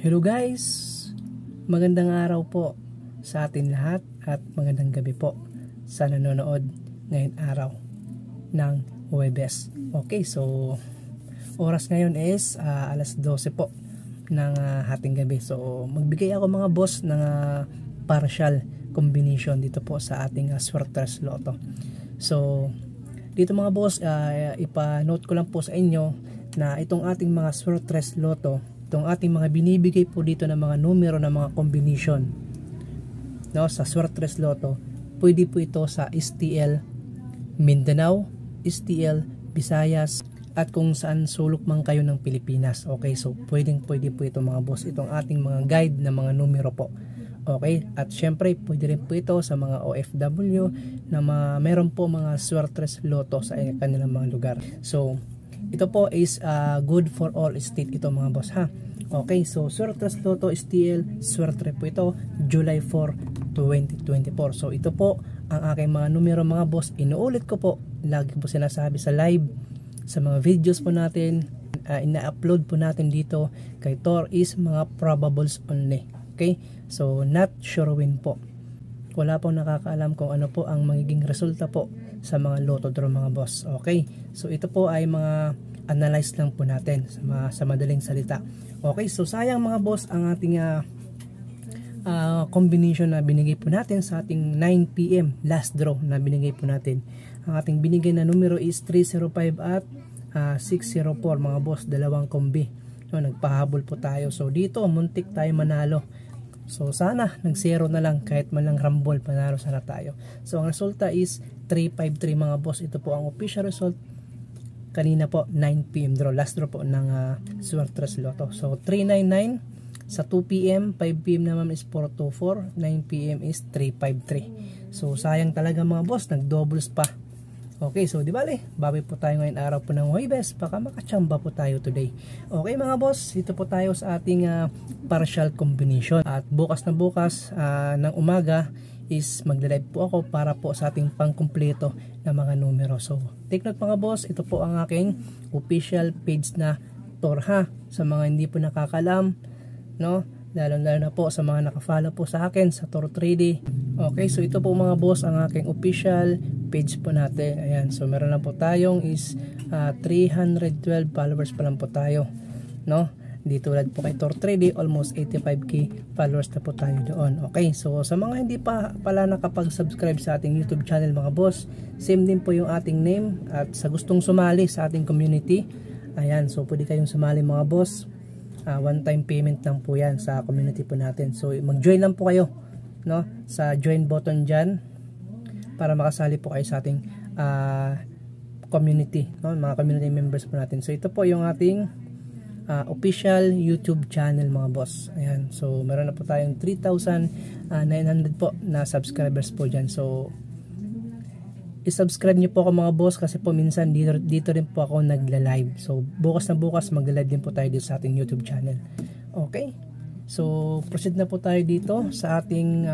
Hello guys! Magandang araw po sa atin lahat at magandang gabi po sa nanonood ngayon araw ng Huwebes. Okay, so oras ngayon is alas 12 po ng hating gabi. So magbigay ako mga boss ng partial combination dito po sa ating Swertres Lotto. So dito mga boss, ipa-note ko lang po sa inyo na itong ating mga Swertres Lotto, itong ating mga binibigay po dito ng mga numero ng mga combination, no, sa Swertres Lotto, pwede po ito sa STL Mindanao, STL Visayas, at kung saan sulok man kayo ng Pilipinas. Okay, so pwede po ito mga boss, itong ating mga guide na mga numero po. Okay, at syempre pwede rin po ito sa mga OFW na meron po mga Swertres Lotto sa kanilang mga lugar. So ito po is good for all state ito mga boss ha. Okay, so Swertres Lotto STL Swertre po ito July 4, 2024. So ito po ang aking mga numero mga boss. Inuulit ko po, lagi po sinasabi sa live, sa mga videos po natin, ina-upload po natin dito kay Tor is mga probables only. Okay, so not sure win po. Wala pong nakakaalam kung ano po ang magiging resulta po sa mga Lotto draw mga boss. Okay, so ito po ay mga analyze lang po natin sa madaling salita. Okay, so sayang mga boss ang ating combination na binigay po natin sa ating 9 PM last draw na binigay po natin. Ang ating binigay na numero is 305 at 604 mga boss, dalawang kombi. So, nagpahabol po tayo. So dito muntik tayo manalo. So sana nag-0 na lang, kahit man lang rumble, panalo sana tayo. So ang resulta is 353 mga boss. Ito po ang official result kanina po, 9 PM draw, last draw po ng Swertres Lotto. So 399 sa 2 PM, 5 PM naman is 424, 9 PM is 353. So sayang talaga mga boss, nag-doubles pa. Okay, so di bale, bawi po tayo ngayon araw po ng Huwebes, baka makachamba po tayo today. Okay mga boss, dito po tayo sa ating partial combination. At bukas na bukas ng umaga is magla-live po ako para po sa ating pangkumpleto na mga numero. So take note mga boss, ito po ang aking official page na Tor ha. Sa mga hindi po nakakalam, no, lalo na po sa mga nakafollow po sa akin sa Tor 3D. Okay, so ito po mga boss ang aking official page po natin. Ayan, so meron lang po tayong is 312 followers pa lang po tayo, no. Di tulad po kay Tor 3D, almost 85k followers na po tayo doon. Okay, so sa mga hindi pa pala nakapag-subscribe sa ating YouTube channel mga boss, same din po yung ating name. At sa gustong sumali sa ating community, ayan, so pwede kayong sumali mga boss. One time payment lang po yan sa community po natin. So mag-join lang po kayo, no, sa join button dyan para makasali po kayo sa ating community, no, mga community members po natin. So ito po yung ating official YouTube channel mga boss. Ayan, so meron na po tayong 3,900 po na subscribers po dyan. So i-subscribe nyo po ako mga boss, kasi po minsan dito rin po ako nagla-live. So bukas na bukas magla-live din po tayo dito sa ating YouTube channel. Okay, so proceed na po tayo dito sa ating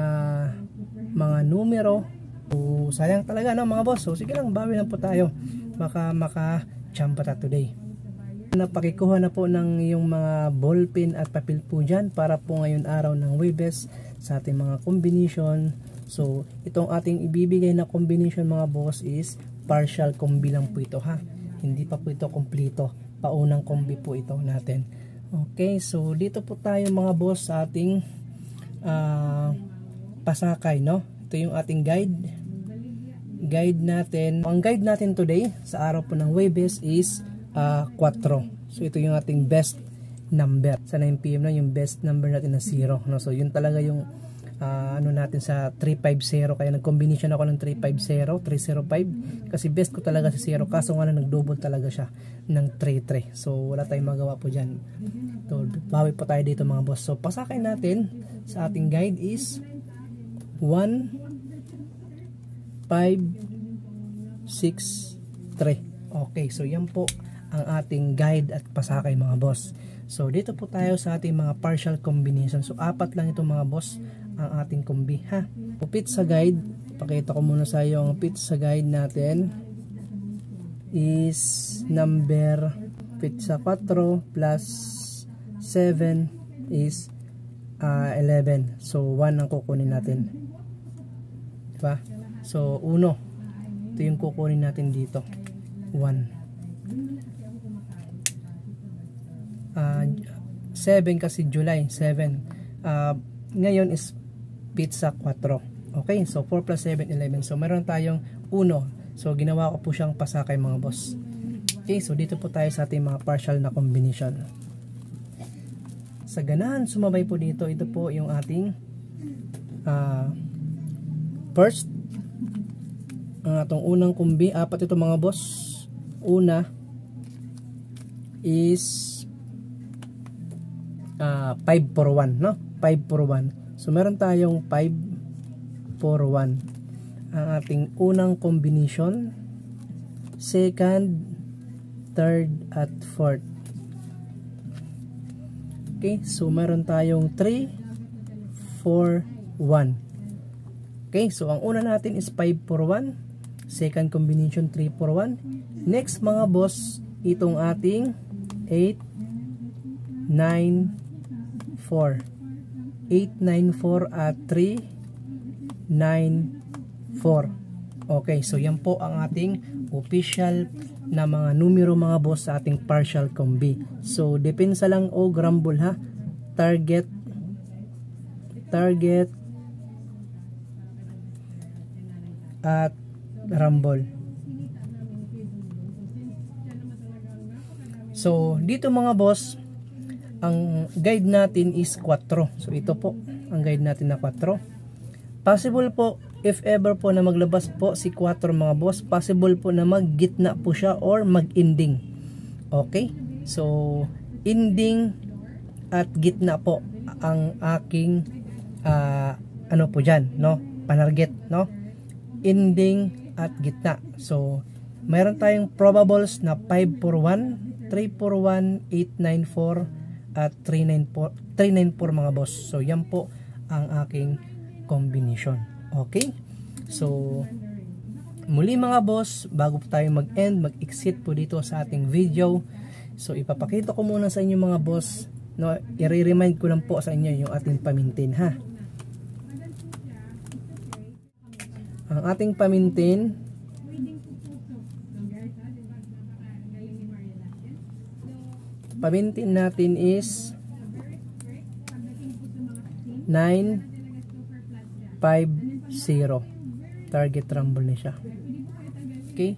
mga numero. So sayang talaga no mga boss. So sige lang, bawi lang po tayo, baka maka-chamba ta today. Napakikuha na po ng yung mga ballpen at papel po dyan para po ngayon araw ng Huwebes sa ating mga combination. So itong ating ibibigay na combination mga boss is partial combi lang po ito ha, hindi pa po ito kompleto, paunang combi po ito natin. Okay, so dito po tayo mga boss sa ating pasakay, no. Ito yung ating guide natin. Ang guide natin today sa araw po ng Huwebes is 4. So ito yung ating best number sa 9 PM na, yung best number natin na 0, no? So yun talaga yung ano natin sa 350, kaya nag-combination ako ng 350, 305 kasi best ko talaga sa 0, kaso nga nag-double talaga siya ng 33. So wala tayong magawa po dyan. So bawi po tayo dito mga boss. So pasakay natin sa ating guide is 1, 5, 6, 3. Okay, so yan po ang ating guide at pasakay mga boss. So dito po tayo sa ating mga partial combination. So 4 lang ito mga boss ang ating kombi ha. Upit sa guide, pakita ko muna sa iyo ang pizza guide natin is number pizza 4 plus 7 is 11. So 1 ang kukunin natin. Diba? So 1. Ito yung kukunin natin dito. 1. 7 kasi July 7. Ngayon is pizza 4. Okay, so 4 plus 7, 11. So meron tayong 1. So ginawa ko po siyang pasakay mga boss. Okay, so dito po tayo sa ating mga partial na combination. Sa ganahan sumabay po dito, ito po yung ating first, ang atong unang kumbi. Apat ito mga boss. Una is 5 for 1, no? 5 for 1. So meron tayong 5 for 1. Ang ating unang combination, second, third at fourth. Okay, so meron tayong 3 4 1. Okay, so ang una natin is 5 for 1, second combination 3 for 1. Next mga boss, itong ating 8 9 4. 8 9 4 at 3 9 4. Okay, so yan po ang ating official na mga numero mga boss sa ating partial combi. So depensa lang o grumble ha. Target at rumble. So dito mga boss, ang guide natin is 4. So ito po ang guide natin na 4. Possible po if ever po na maglabas po si 4 mga boss, possible po na maggitna po siya or mag-ending. Okay? So ending at gitna po ang aking ano po diyan, no? Panarget, no? Ending at gitna. So mayroon tayong probables na 5 for 1, 3 for 1, 8 9 4 at 394 mga boss. So yan po ang aking combination. Okay? So muli mga boss, bago po tayo mag-end, mag-exit po dito sa ating video. So ipapakita ko muna sa inyo mga boss, no, i-remind ko lang po sa inyo yung ating pamintin ha. Ang ating pamintin natin is 950. Target rumble na siya. Okay?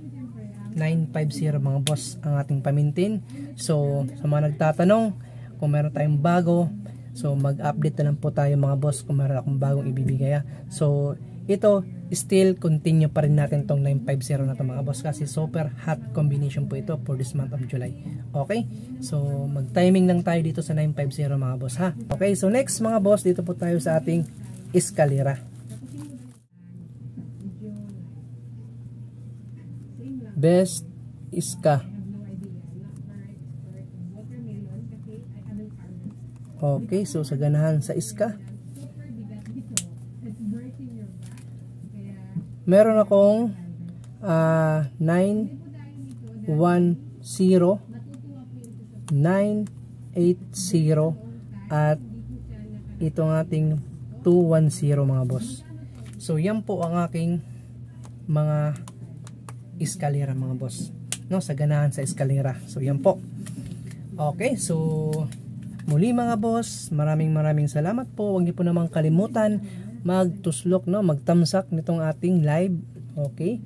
950 mga boss ang ating pamintin. So sa mga nagtatanong kung meron tayong bago, so mag-update na lang po tayo mga boss kung meron akong bagong ibibigay. So ito still continue pa rin natin tong 950 na to mga boss, kasi super hot combination po ito for this month of July. Okay? So mag-timing lang tayo dito sa 950 mga boss ha. Okay, so next mga boss, dito po tayo sa ating eskalera. Best iska. Okay, so sa ganahan sa iska, meron akong 910, 980 at itong ating 210 mga boss. So yan po ang aking mga eskalera mga boss, no, sa ganahan sa eskalera. So yan po. Okay, so muli mga boss, maraming salamat po. Huwag niyo po namang kalimutan magtuslok, no, magtamsak nitong ating live. Okay,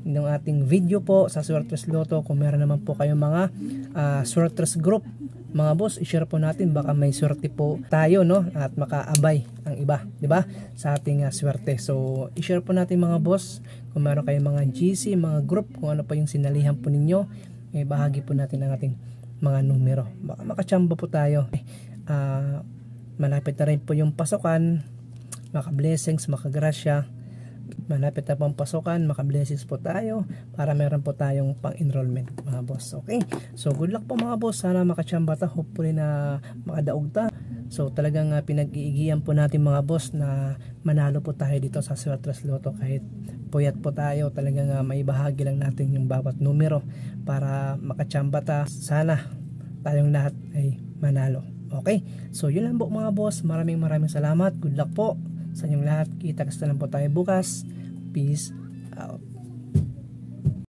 ng ating video po sa Swertres Lotto. Kung meron naman po kayong mga Swertres group mga boss, i-share po natin, baka may swerte po tayo, no, at makaabay ang iba, di ba, sa ating swerte. So i-share po natin mga boss. Kung meron kayong mga GC, mga group, kung ano pa yung sinalihan po ninyo, bahagi po natin ang ating mga numero, baka makachamba po tayo. Malapit na rin po yung pasukan, maka-blessings, maka-grasya. Malapit na pong pasukan, maka-blessings po tayo para meron po tayong pang-enrollment mga boss. Okay, so good luck po mga boss, sana makachamba ta, hopefully na makadaog ta. So talagang pinag-iigihan po natin mga boss na manalo po tayo dito sa Swertres Lotto. Kahit puyat po tayo, talagang maibahagi lang natin yung bawat numero para makachamba ta, sana tayong lahat ay manalo. Okay, so yun lang po mga boss. Maraming salamat. Good luck po sa inyong lahat. Kita-kasta lang po tayo bukas. Peace out.